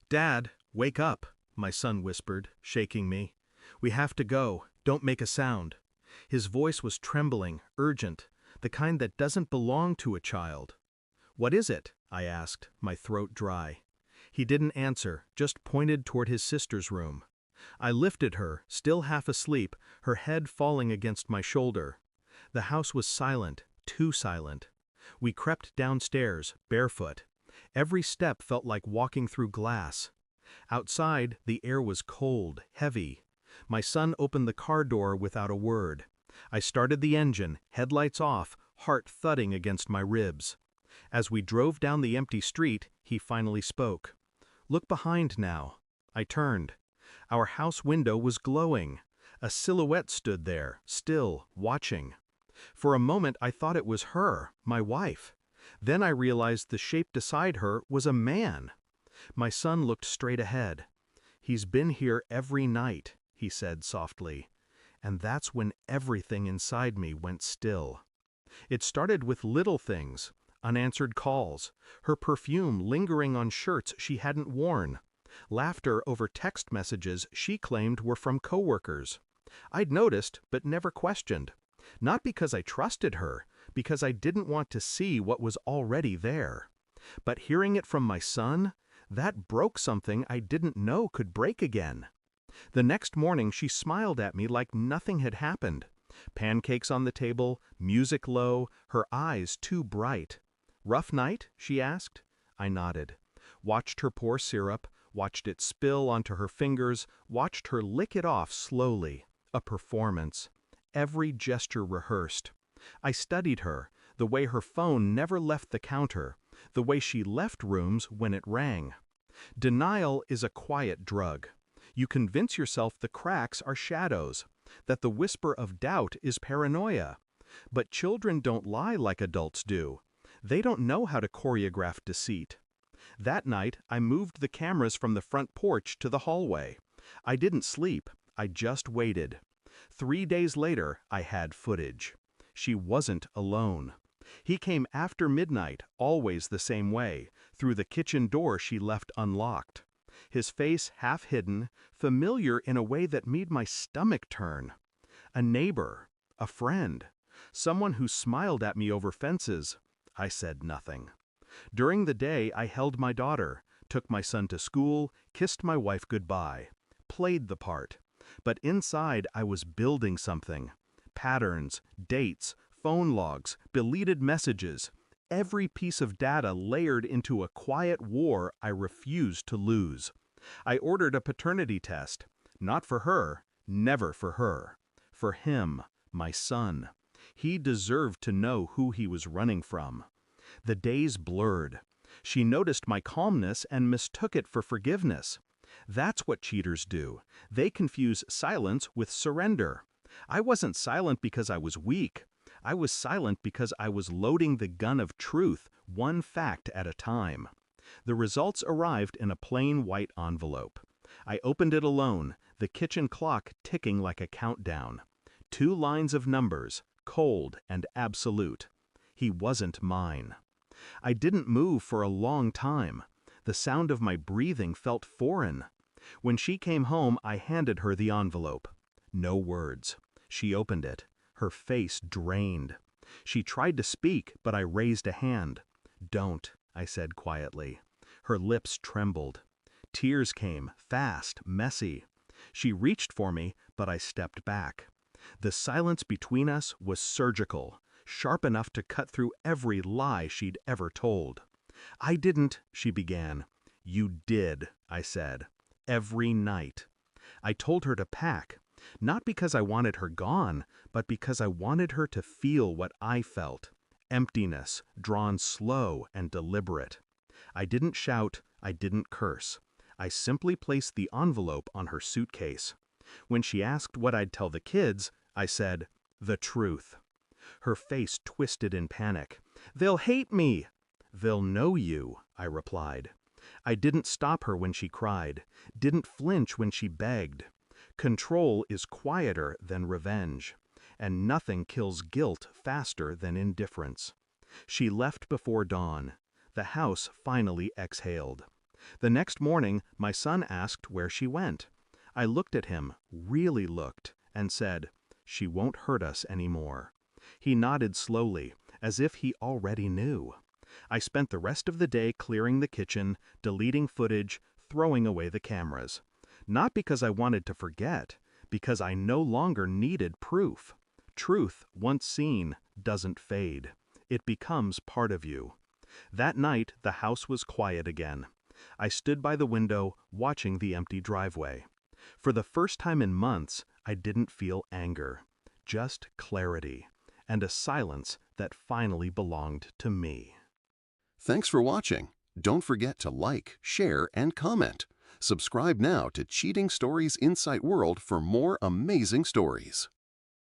"Dad, wake up," my son whispered, shaking me. "We have to go. Don't make a sound." His voice was trembling, urgent, the kind that doesn't belong to a child. "What is it?" I asked, my throat dry. He didn't answer, just pointed toward his sister's room. I lifted her, still half asleep, her head falling against my shoulder. The house was silent, too silent. We crept downstairs, barefoot. Every step felt like walking through glass. Outside, the air was cold, heavy. My son opened the car door without a word. I started the engine, headlights off, heart thudding against my ribs. As we drove down the empty street, he finally spoke. "Look behind now." I turned. Our house window was glowing. A silhouette stood there, still, watching. For a moment I thought it was her, my wife. Then I realized the shape beside her was a man. My son looked straight ahead. "He's been here every night," he said softly. And that's when everything inside me went still. It started with little things, unanswered calls, her perfume lingering on shirts she hadn't worn, laughter over text messages she claimed were from coworkers. I'd noticed, but never questioned. Not because I trusted her, because I didn't want to see what was already there. But hearing it from my son, that broke something I didn't know could break again. The next morning she smiled at me like nothing had happened. Pancakes on the table, music low, her eyes too bright. "Rough night?" she asked. I nodded. Watched her pour syrup, watched it spill onto her fingers, watched her lick it off slowly. A performance. Every gesture rehearsed. I studied her, the way her phone never left the counter, the way she left rooms when it rang. Denial is a quiet drug. You convince yourself the cracks are shadows, that the whisper of doubt is paranoia. But children don't lie like adults do. They don't know how to choreograph deceit. That night, I moved the cameras from the front porch to the hallway. I didn't sleep, I just waited. 3 days later, I had footage. She wasn't alone. He came after midnight, always the same way, through the kitchen door she left unlocked. His face half hidden, familiar in a way that made my stomach turn. A neighbor, a friend, someone who smiled at me over fences. I said nothing. During the day, I held my daughter, took my son to school, kissed my wife goodbye, played the part. But inside, I was building something. Patterns, dates, phone logs, deleted messages, every piece of data layered into a quiet war I refused to lose. I ordered a paternity test. Not for her, never for her. For him, my son. He deserved to know who he was running from. The days blurred. She noticed my calmness and mistook it for forgiveness. That's what cheaters do. They confuse silence with surrender. I wasn't silent because I was weak. I was silent because I was loading the gun of truth, one fact at a time. The results arrived in a plain white envelope. I opened it alone, the kitchen clock ticking like a countdown. 2 lines of numbers, cold and absolute. He wasn't mine. I didn't move for a long time. The sound of my breathing felt foreign. When she came home, I handed her the envelope. No words. She opened it. Her face drained. She tried to speak, but I raised a hand. "Don't," I said quietly. Her lips trembled. Tears came, fast, messy. She reached for me, but I stepped back. The silence between us was surgical, sharp enough to cut through every lie she'd ever told. "I didn't," she began. "You did," I said. "Every night." I told her to pack, not because I wanted her gone, but because I wanted her to feel what I felt. Emptiness, drawn slow and deliberate. I didn't shout, I didn't curse. I simply placed the envelope on her suitcase. When she asked what I'd tell the kids, I said, "The truth." Her face twisted in panic. "They'll hate me." "They'll know you," I replied. I didn't stop her when she cried, didn't flinch when she begged. Control is quieter than revenge, and nothing kills guilt faster than indifference. She left before dawn. The house finally exhaled. The next morning, my son asked where she went. I looked at him, really looked, and said, "She won't hurt us anymore." He nodded slowly, as if he already knew. I spent the rest of the day clearing the kitchen, deleting footage, throwing away the cameras. Not because I wanted to forget, because I no longer needed proof. Truth, once seen, doesn't fade. It becomes part of you. That night, the house was quiet again. I stood by the window, watching the empty driveway. For the first time in months, I didn't feel anger, just clarity, and a silence that finally belonged to me. Thanks for watching. Don't forget to like, share, and comment. Subscribe now to Cheating Stories Insight World for more amazing stories.